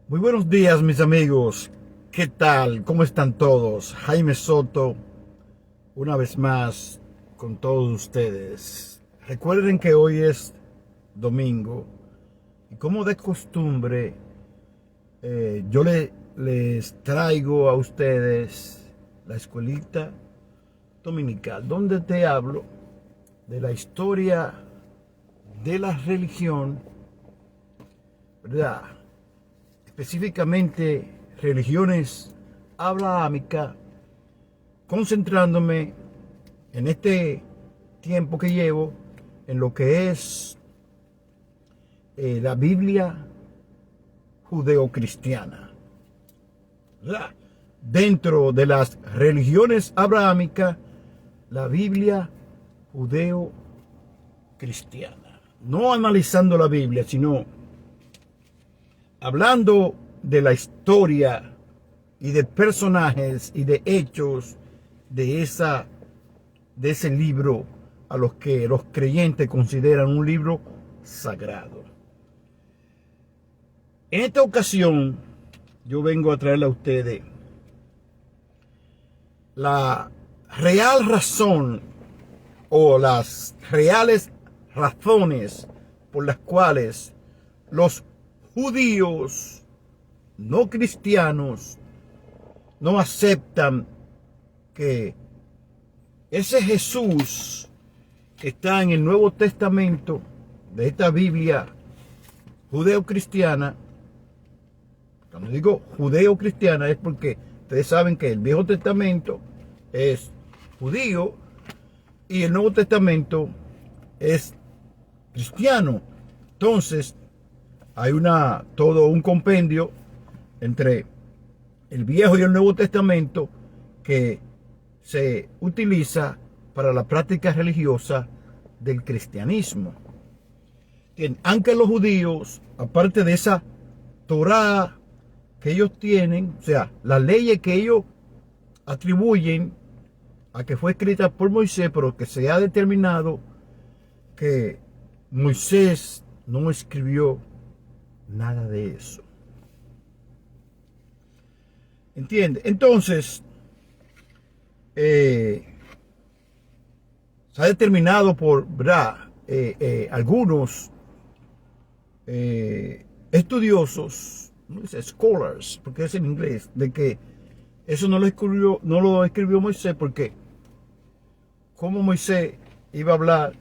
Muy buenos días, mis amigos. ¿Qué tal? ¿Cómo están todos? Jaime Soto, una vez más con todos ustedes. Recuerden que hoy es domingo y como de costumbre, les traigo a ustedes la escuelita dominical, donde te hablo de la historia de la religión, ¿verdad? Específicamente religiones abrahámicas, concentrándome en este tiempo que llevo en lo que es la Biblia judeocristiana. ¿Verdad? Dentro de las religiones abrahámicas, la Biblia judeocristiana. No analizando la Biblia, sino hablando de la historia y de personajes y de hechos de ese libro a los que los creyentes consideran un libro sagrado. En esta ocasión, yo vengo a traerle a ustedes la real razón o las reales razones por las cuales los judíos no cristianos no aceptan que ese Jesús que está en el Nuevo Testamento de esta Biblia judeo-cristiana. Cuando digo judeo-cristiana es porque ustedes saben que el Viejo Testamento es judío y el Nuevo Testamento es cristiano. Entonces, hay todo un compendio entre el Viejo y el Nuevo Testamento que se utiliza para la práctica religiosa del cristianismo. Aunque los judíos, aparte de esa Torá que ellos tienen, o sea, las leyes que ellos atribuyen a que fue escrita por Moisés, pero que se ha determinado que Moisés no escribió nada de eso. ¿Entiende? Entonces, se ha determinado por algunos estudiosos, no dice scholars, porque es en inglés, de que eso no lo escribió Moisés, porque como Moisés iba a hablar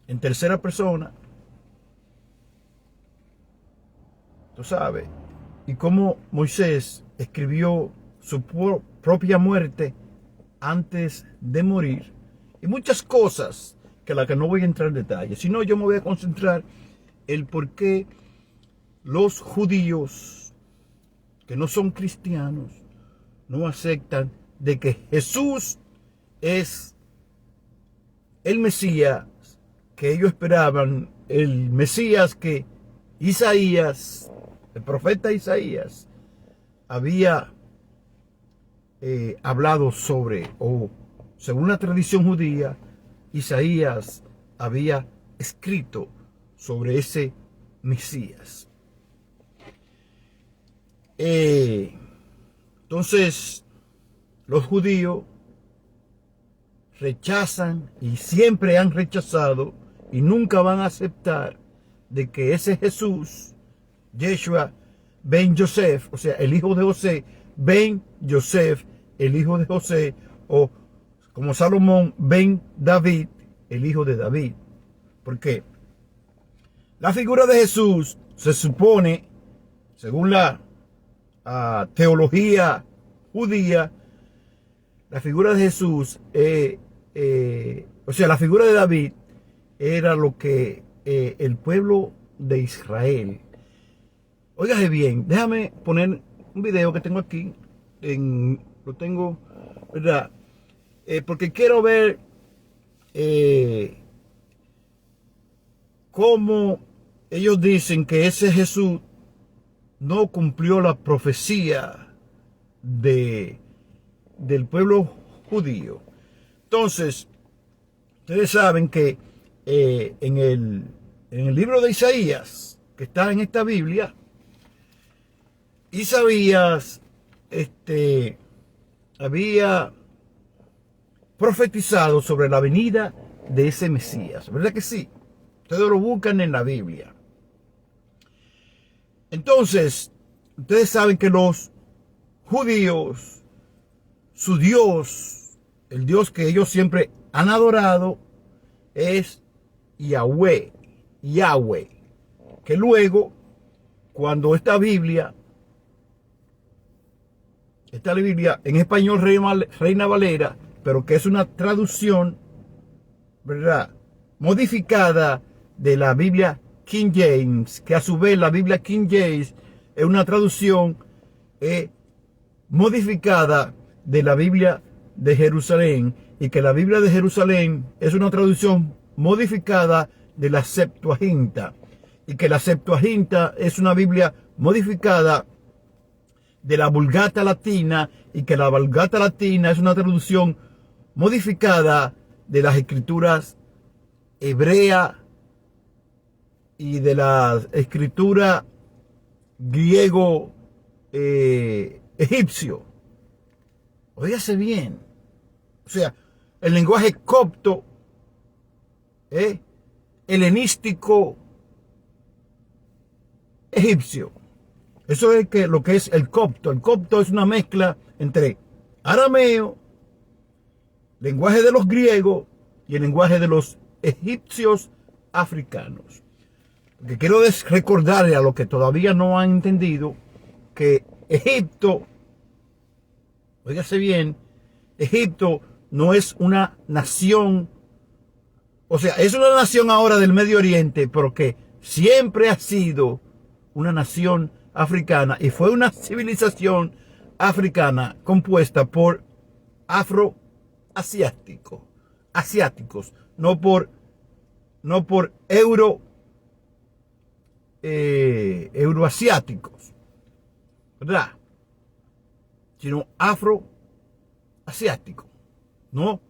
en tercera persona, tú sabes, y cómo Moisés escribió su propia muerte antes de morir, y muchas cosas que las que no voy a entrar en detalle, sino yo me voy a concentrar en por qué los judíos que no son cristianos no aceptan de que Jesús es el Mesías que ellos esperaban, el Mesías que Isaías, el profeta Isaías, había hablado sobre, o según la tradición judía, Isaías había escrito sobre ese Mesías. Entonces, los judíos rechazan y siempre han rechazado y nunca van a aceptar de que ese Jesús, Yeshua ben Yosef, o sea, el hijo de José, ben Yosef, el hijo de José, o como Salomón, ben David, el hijo de David. ¿Por qué? La figura de Jesús se supone, según la teología judía, la figura de Jesús, o sea, la figura de David era lo que el pueblo de Israel. Óigase bien, déjame poner un video que tengo aquí, lo tengo, ¿verdad? Porque quiero ver cómo ellos dicen que ese Jesús no cumplió la profecía del pueblo judío. Entonces, ustedes saben que en el libro de Isaías, que está en esta Biblia, Isaías había profetizado sobre la venida de ese Mesías. ¿Verdad que sí? Ustedes lo buscan en la Biblia. Entonces, ustedes saben que los judíos, su Dios, el Dios que ellos siempre han adorado, es Yahweh, que luego, cuando esta Biblia en español Reina Valera, pero que es una traducción, ¿verdad?, modificada de la Biblia King James, que a su vez la Biblia King James es una traducción modificada de la Biblia de Jerusalén, y que la Biblia de Jerusalén es una traducción modificada de la Septuaginta, y que la Septuaginta es una Biblia modificada de la Vulgata Latina, y que la Vulgata Latina es una traducción modificada de las escrituras hebrea y de la escritura griego egipcio. Óigase bien. O sea, el lenguaje copto, helenístico egipcio. Eso es lo que es el copto. El copto es una mezcla entre arameo, lenguaje de los griegos, y el lenguaje de los egipcios africanos. Porque quiero recordarle a los que todavía no han entendido que Egipto, óigase bien, Egipto no es una nación, o sea, es una nación ahora del Medio Oriente, pero que siempre ha sido una nación africana, y fue una civilización africana compuesta por afroasiáticos, no por euroasiáticos, ¿verdad?, sino afroasiático, no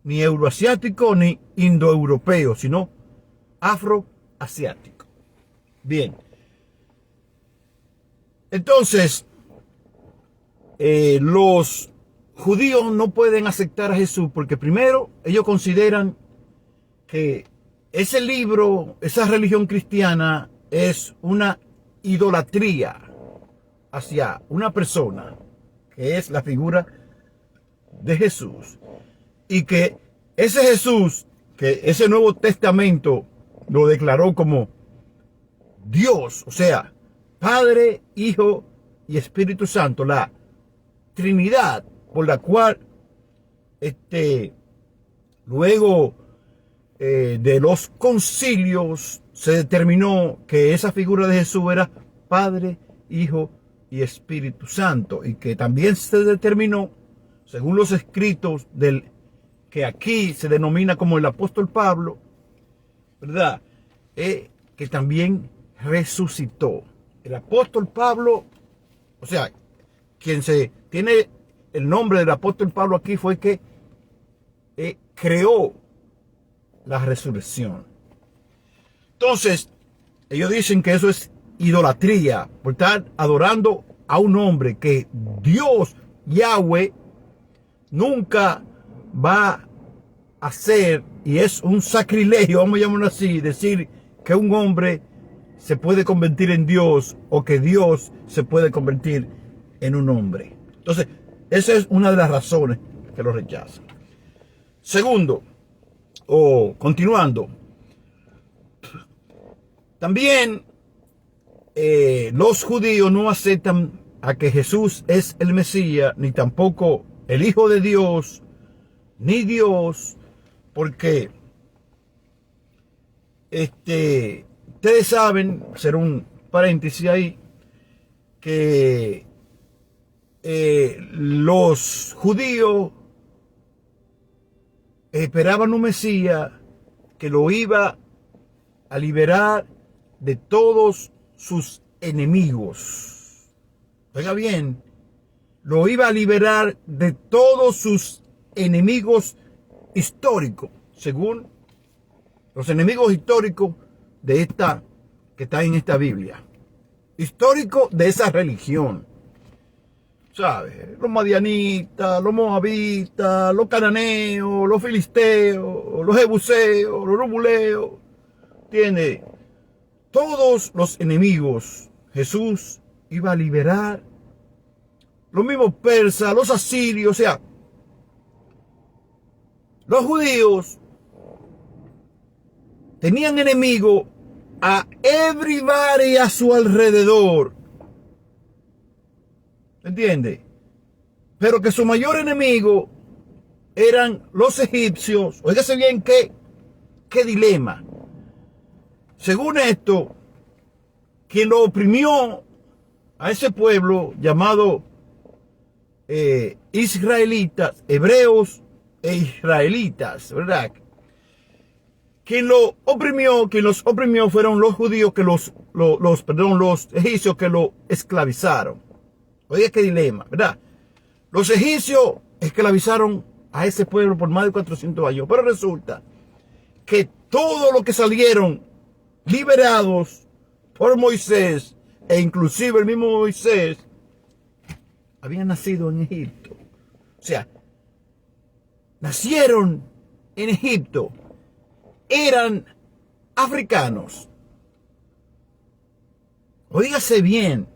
ni euroasiático ni indoeuropeo, sino afroasiático. Bien, entonces los judíos no pueden aceptar a Jesús porque primero ellos consideran que ese libro, esa religión cristiana, es una idolatría hacia una persona, que es la figura de Jesús, y que ese Jesús, que ese Nuevo Testamento lo declaró como Dios, o sea, Padre, Hijo y Espíritu Santo, la Trinidad, por la cual luego de los concilios se determinó que esa figura de Jesús era Padre, Hijo y Espíritu Santo, y que también se determinó, según los escritos del que aquí se denomina como el apóstol Pablo, ¿verdad?, que también resucitó. El apóstol Pablo, o sea, quien se tiene el nombre del apóstol Pablo aquí fue que creó la resurrección. Entonces, ellos dicen que eso es idolatría, por estar adorando a un hombre que Dios, Yahweh, nunca va a hacer, y es un sacrilegio, vamos a llamarlo así, decir que un hombre se puede convertir en Dios o que Dios se puede convertir en un hombre. Entonces, esa es una de las razones que lo rechazan. Segundo, continuando, también los judíos no aceptan a que Jesús es el Mesías, ni tampoco el Hijo de Dios, ni Dios, porque ustedes saben, hacer un paréntesis ahí, que los judíos esperaban un Mesías que lo iba a liberar de todos sus enemigos. Oiga bien, lo iba a liberar de todos sus enemigos históricos, según los enemigos históricos de esta que está en esta Biblia. histórico de esa religión. ¿Sabes? Los madianitas, los moabitas, los cananeos, los filisteos, los jebuseos, los robuleos. ¿Entiendes? Todos los enemigos Jesús iba a liberar. Los mismos persas, los asirios, o sea, los judíos tenían enemigo a everybody a su alrededor. ¿Entiende? Pero que su mayor enemigo eran los egipcios. Óigase bien qué dilema. Según esto, quien lo oprimió a ese pueblo llamado israelitas, hebreos e israelitas, ¿verdad? Quien los oprimió fueron los judíos que los egipcios que lo esclavizaron. Oiga qué dilema, ¿verdad? Los egipcios esclavizaron a ese pueblo por más de 400 años, pero resulta que todos los que salieron liberados por Moisés, e inclusive el mismo Moisés, habían nacido en Egipto. O sea, nacieron en Egipto, eran africanos. Oígase bien,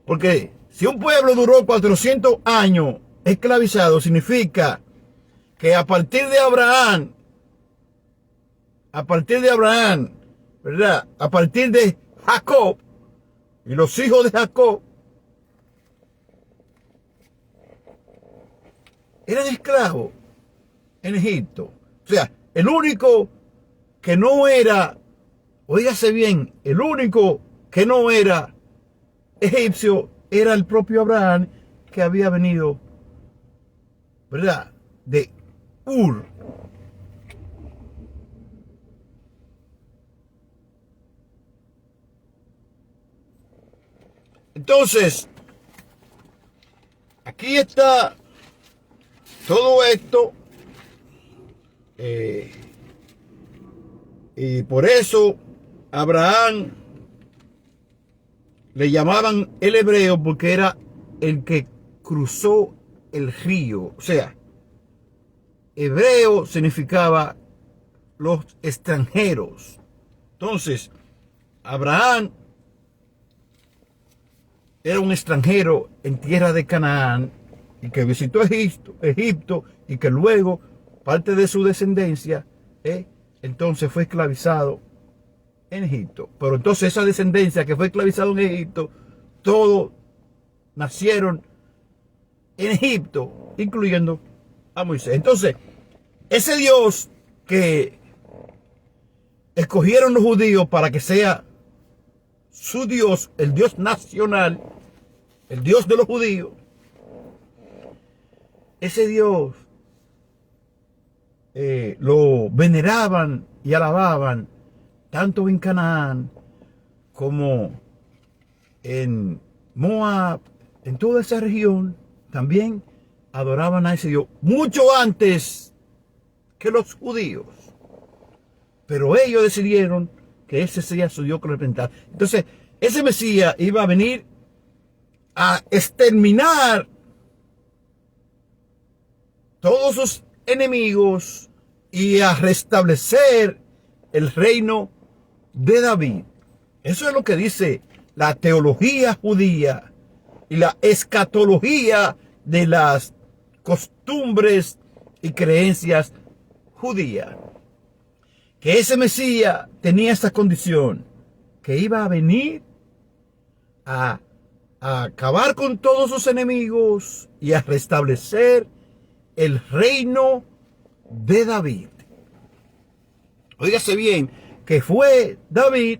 porque si un pueblo duró 400 años esclavizado, significa que a partir de Abraham, ¿verdad? A partir de Jacob y los hijos de Jacob, eran esclavos en Egipto. O sea, el único que no era, oígase bien, el único que no era egipcio era el propio Abraham, que había venido, ¿verdad?, de Ur. Entonces, aquí está todo esto, y por eso Abraham le llamaban el hebreo, porque era el que cruzó el río. O sea, hebreo significaba los extranjeros. Entonces, Abraham era un extranjero en tierra de Canaán y que visitó Egipto y que luego parte de su descendencia entonces fue esclavizado en Egipto. Pero entonces esa descendencia que fue esclavizado en Egipto, todos nacieron en Egipto, incluyendo a Moisés. Entonces, ese Dios que escogieron los judíos para que sea su Dios, el Dios nacional, el Dios de los judíos, ese Dios lo veneraban y alababan tanto en Canaán como en Moab, en toda esa región. También adoraban a ese Dios mucho antes que los judíos. Pero ellos decidieron que ese sería su Dios que lo representaba. Entonces, ese Mesías iba a venir a exterminar todos sus enemigos y a restablecer el reino de David. Eso es lo que dice la teología judía y la escatología de las costumbres y creencias judías. Que ese Mesías tenía esta condición, que iba a venir a acabar con todos sus enemigos y a restablecer el reino de David. Óigase bien, que fue David,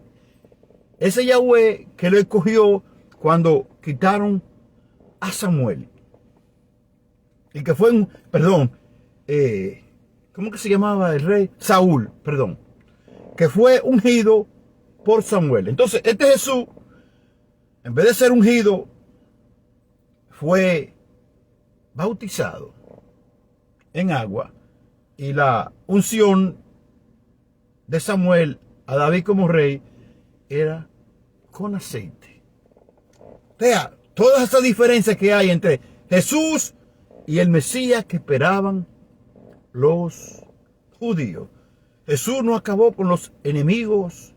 ese Yahweh que lo escogió cuando quitaron a Samuel. Y que fue ¿cómo que se llamaba el rey? Saúl, perdón. Que fue ungido por Samuel. Entonces, este Jesús, en vez de ser ungido, fue bautizado en agua. Y la unción de Samuel a David como rey era con aceite. O sea, todas esas diferencias que hay entre Jesús y el Mesías que esperaban los judíos. Jesús no acabó con los enemigos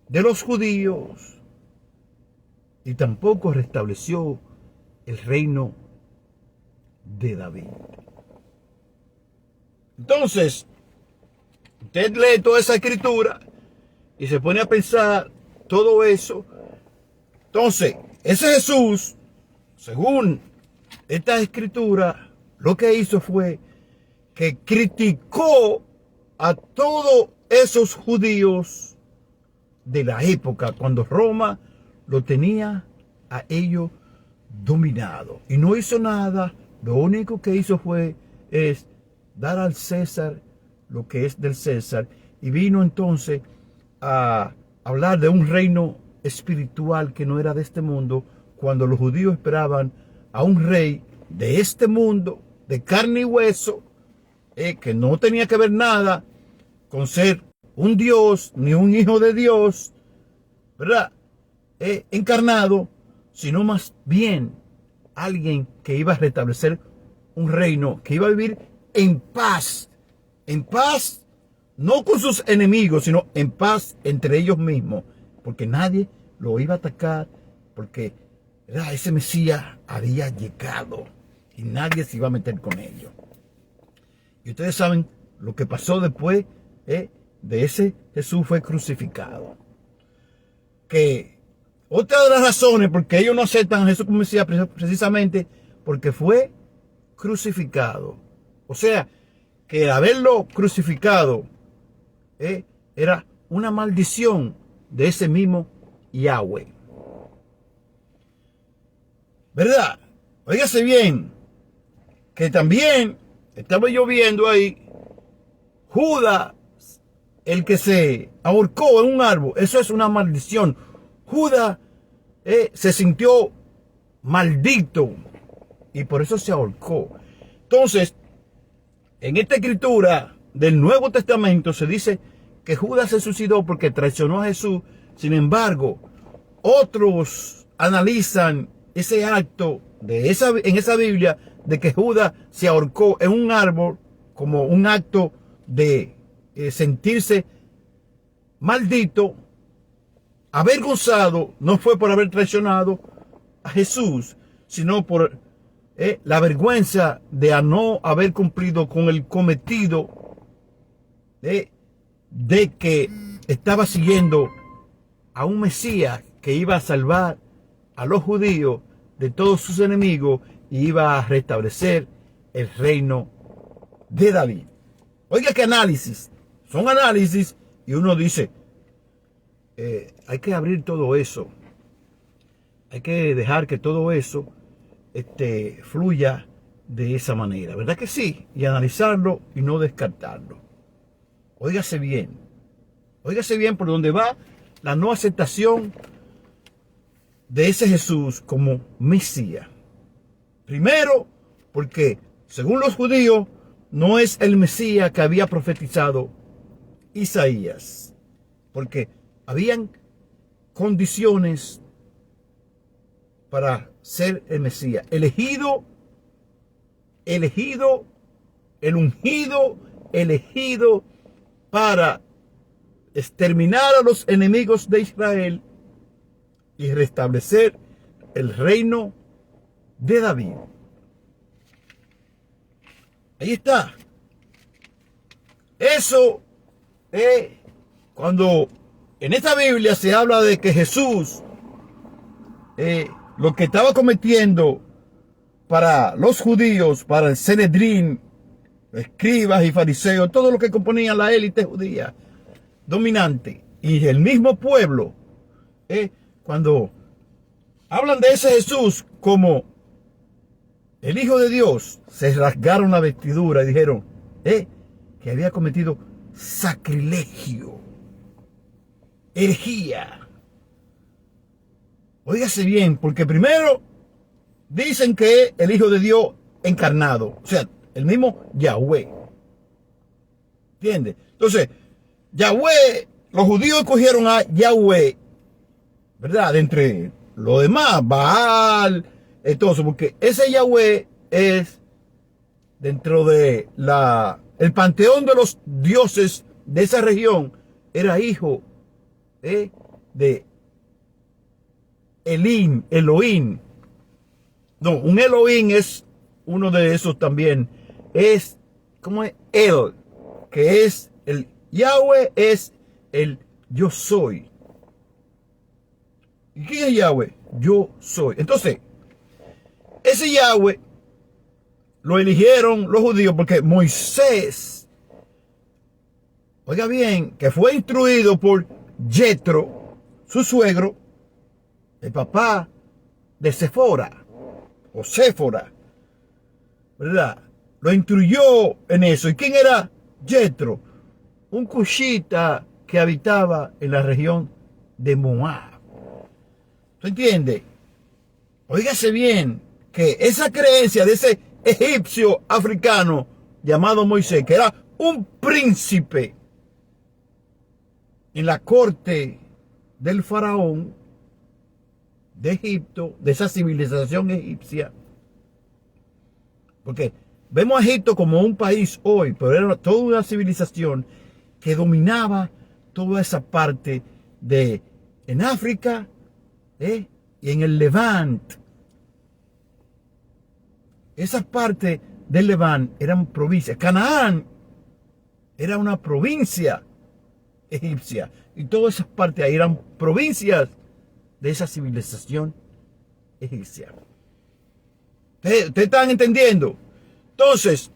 de los judíos y tampoco restableció el reino de David. Entonces, usted lee toda esa escritura y se pone a pensar todo eso. Entonces, ese Jesús, según esta escritura, lo que hizo fue que criticó a todos esos judíos de la época, cuando Roma lo tenía a ellos dominado. Y no hizo nada, lo único que hizo fue dar al César lo que es del César. Y vino entonces a hablar de un reino espiritual que no era de este mundo, cuando los judíos esperaban a un rey de este mundo, de carne y hueso, que no tenía que ver nada con ser un Dios, ni un hijo de Dios, ¿verdad? Encarnado, sino más bien alguien que iba a restablecer un reino, que iba a vivir en paz, no con sus enemigos, sino en paz entre ellos mismos, porque nadie lo iba a atacar, porque ese Mesías había llegado y nadie se iba a meter con ellos. Y ustedes saben lo que pasó después de ese Jesús fue crucificado. Que otra de las razones por que ellos no aceptan a Jesús como Mesías, precisamente porque fue crucificado. O sea, que haberlo crucificado era una maldición de ese mismo Yahweh. ¿Verdad? Óigase bien, que también estaba yo viendo ahí Judas, el que se ahorcó en un árbol. Eso es una maldición. Judas se sintió maldito y por eso se ahorcó. Entonces, en esta escritura del Nuevo Testamento se dice que Judas se suicidó porque traicionó a Jesús. Sin embargo, otros analizan ese acto en esa Biblia de que Judas se ahorcó en un árbol como un acto de sentirse maldito, avergonzado. No fue por haber traicionado a Jesús, sino por la vergüenza de no haber cumplido con el cometido de que estaba siguiendo a un Mesías que iba a salvar a los judíos de todos sus enemigos y iba a restablecer el reino de David. Oiga qué análisis, son análisis, y uno dice, hay que abrir todo eso, hay que dejar que todo eso fluya de esa manera, ¿verdad que sí? Y analizarlo y no descartarlo. Óigase bien por donde va la no aceptación de ese Jesús como Mesías. Primero, porque según los judíos no es el Mesías que había profetizado Isaías, porque habían condiciones para ser el Mesías, elegido, el ungido, elegido para exterminar a los enemigos de Israel y restablecer el reino de David. Ahí está. Eso cuando en esta Biblia se habla de que Jesús lo que estaba cometiendo para los judíos, para el Sanedrín, escribas y fariseos, todo lo que componían la élite judía dominante y el mismo pueblo, cuando hablan de ese Jesús como el Hijo de Dios, se rasgaron la vestidura y dijeron que había cometido sacrilegio, herejía. Óigase bien, porque primero dicen que es el Hijo de Dios encarnado, o sea, el mismo Yahweh. ¿Entiendes? Entonces, Yahweh los judíos escogieron a Yahweh, ¿verdad? De entre lo demás, Baal, todo eso, porque ese Yahweh es dentro de el panteón de los dioses de esa región, era hijo de Elohim. No, un Elohim es uno de esos también. Es como él, que es el Yahweh, es el yo soy. ¿Y quién es Yahweh? Yo soy. Entonces, ese Yahweh lo eligieron los judíos porque Moisés, oiga bien, que fue instruido por Jetro, su suegro, el papá de Séfora, o Séfora, ¿verdad? Lo instruyó en eso. ¿Y quién era Jetro? Un cushita que habitaba en la región de Moab. ¿Se entiende? Óigase bien que esa creencia de ese egipcio africano llamado Moisés, que era un príncipe en la corte del faraón de Egipto, de esa civilización egipcia, porque vemos a Egipto como un país hoy, pero era toda una civilización que dominaba toda esa parte en África y en el Levante. Esas partes del Levante eran provincias. Canaán era una provincia egipcia. Y todas esas partes ahí eran provincias de esa civilización egipcia. ¿Ustedes están entendiendo? Entonces,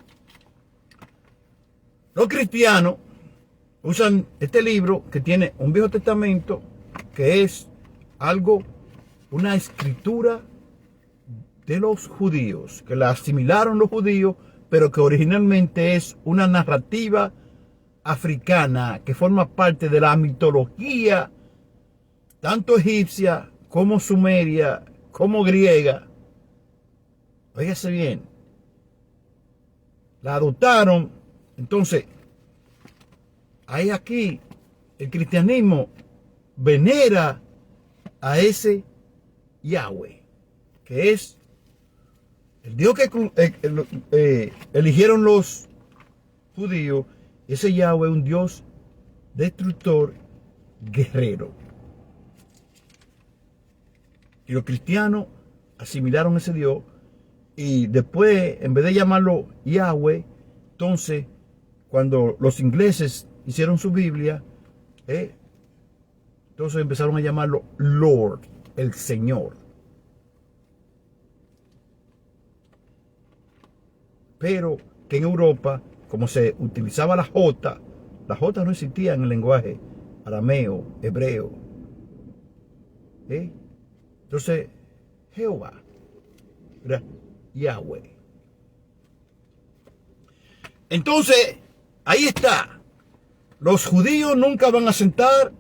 los cristianos usan este libro que tiene un Viejo Testamento, que es una escritura de los judíos, que la asimilaron los judíos, pero que originalmente es una narrativa africana que forma parte de la mitología, tanto egipcia como sumeria, como griega. Óigase bien, la adoptaron. Entonces, hay aquí, el cristianismo venera a ese Yahweh, que es el Dios que eligieron los judíos. Ese Yahweh es un Dios destructor, guerrero. Y los cristianos asimilaron ese Dios. Y después, en vez de llamarlo Yahweh, entonces, cuando los ingleses hicieron su Biblia, entonces empezaron a llamarlo Lord, el Señor. Pero que en Europa, como se utilizaba la J no existía en el lenguaje arameo, hebreo. Entonces, Jehová era Yahweh. Entonces, ahí está. Los judíos nunca van a asentar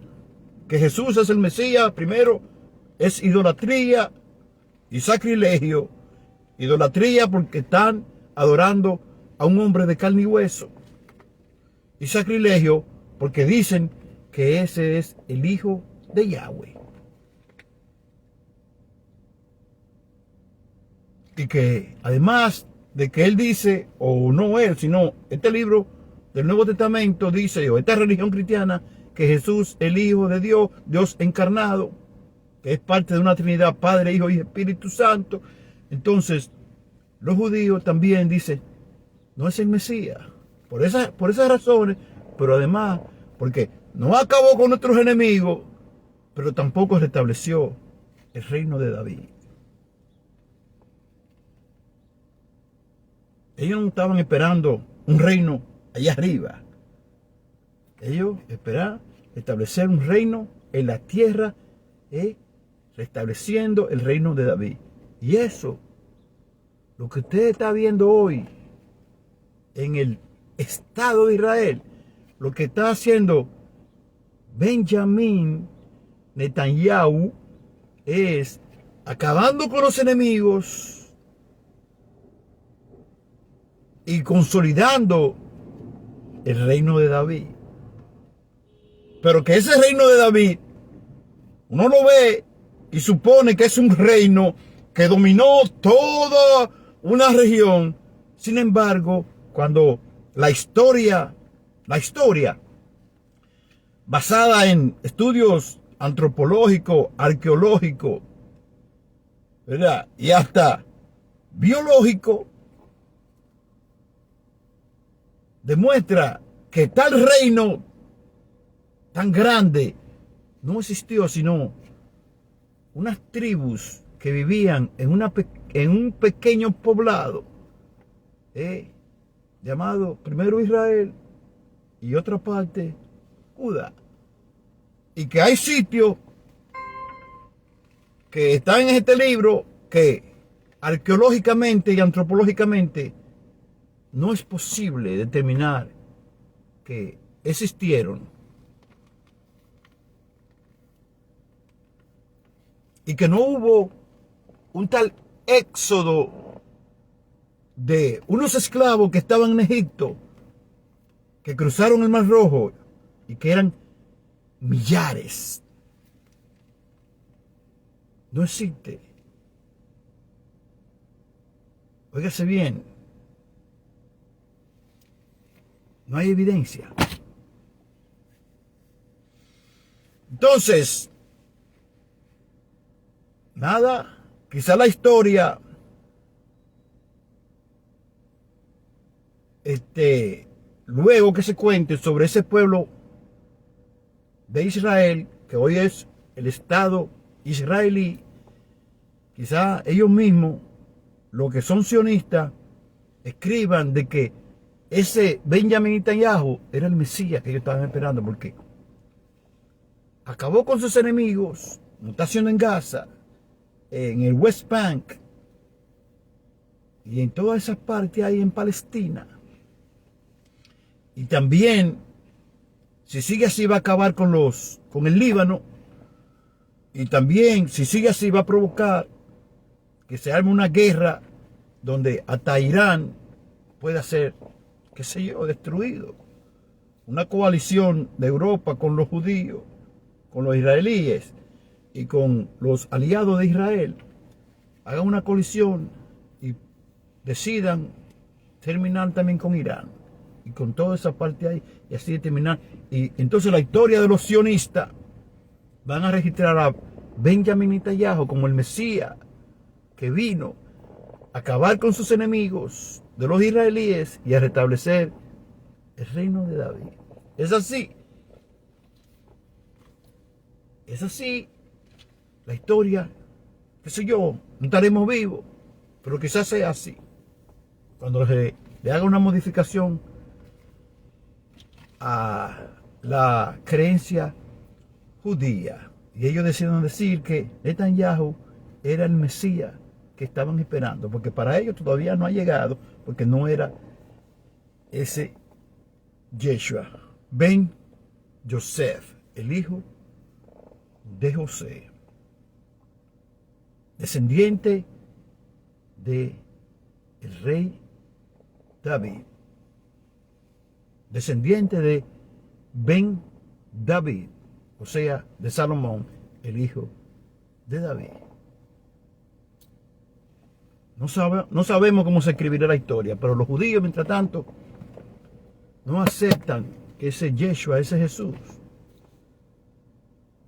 que Jesús es el Mesías. Primero, es idolatría y sacrilegio. Idolatría porque están adorando a un hombre de carne y hueso. Y sacrilegio porque dicen que ese es el Hijo de Yahweh. Y que además de que él dice, o no él, sino este libro del Nuevo Testamento dice, o esta religión cristiana, que Jesús, el Hijo de Dios, Dios encarnado, que es parte de una Trinidad, Padre, Hijo y Espíritu Santo. Entonces, los judíos también dicen, no es el Mesías. Por esas razones, pero además, porque no acabó con nuestros enemigos, pero tampoco restableció el reino de David. Ellos no estaban esperando un reino allá arriba. Ellos esperaban establecer un reino en la tierra, restableciendo el reino de David. Y eso, lo que usted está viendo hoy en el Estado de Israel, lo que está haciendo Benjamín Netanyahu es acabando con los enemigos y consolidando el reino de David. Pero que ese reino de David, uno lo ve y supone que es un reino que dominó toda una región. Sin embargo, cuando la historia basada en estudios antropológicos, arqueológicos, ¿verdad? Y hasta biológico, demuestra que tal reino tan grande no existió, sino unas tribus que vivían en un pequeño poblado llamado primero Israel y otra parte Judá. Y que hay sitios que están en este libro que arqueológicamente y antropológicamente no es posible determinar que existieron. Y que no hubo un tal éxodo de unos esclavos que estaban en Egipto, que cruzaron el Mar Rojo y que eran millares. No existe. Óigase bien. No hay evidencia. Entonces, nada, quizá la historia luego que se cuente sobre ese pueblo de Israel, que hoy es el Estado israelí, quizá ellos mismos, los que son sionistas, escriban de que ese Benjamin Netanyahu era el Mesías que ellos estaban esperando, porque acabó con sus enemigos, mutación en Gaza, en el West Bank y en todas esas partes ahí en Palestina. Y también, si sigue así, va a acabar con el Líbano. Y también, si sigue así, va a provocar que se arme una guerra donde hasta Irán pueda ser, qué sé yo, destruido. Una coalición de Europa con los judíos, con los israelíes y con los aliados de Israel, hagan una coalición y decidan terminar también con Irán y con toda esa parte ahí, y así terminar. Y entonces la historia de los sionistas van a registrar a Benjamin Netanyahu como el Mesías que vino a acabar con sus enemigos de los israelíes y a restablecer el reino de David. Es así. Es así la historia. Qué sé yo, no estaremos vivos, pero quizás sea así. Cuando le haga una modificación a la creencia judía y ellos deciden decir que Netanyahu era el Mesías que estaban esperando, porque para ellos todavía no ha llegado, porque no era ese Yeshua ben Yosef, el hijo de José, descendiente de el rey David, descendiente de Ben David, o sea, de Salomón, el hijo de David. No sabemos cómo se escribirá la historia, pero los judíos, mientras tanto, no aceptan que ese Yeshua, ese Jesús,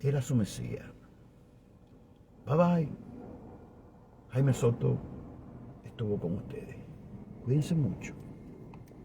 era su Mesías. Bye bye. Jaime Soto estuvo con ustedes. Cuídense mucho.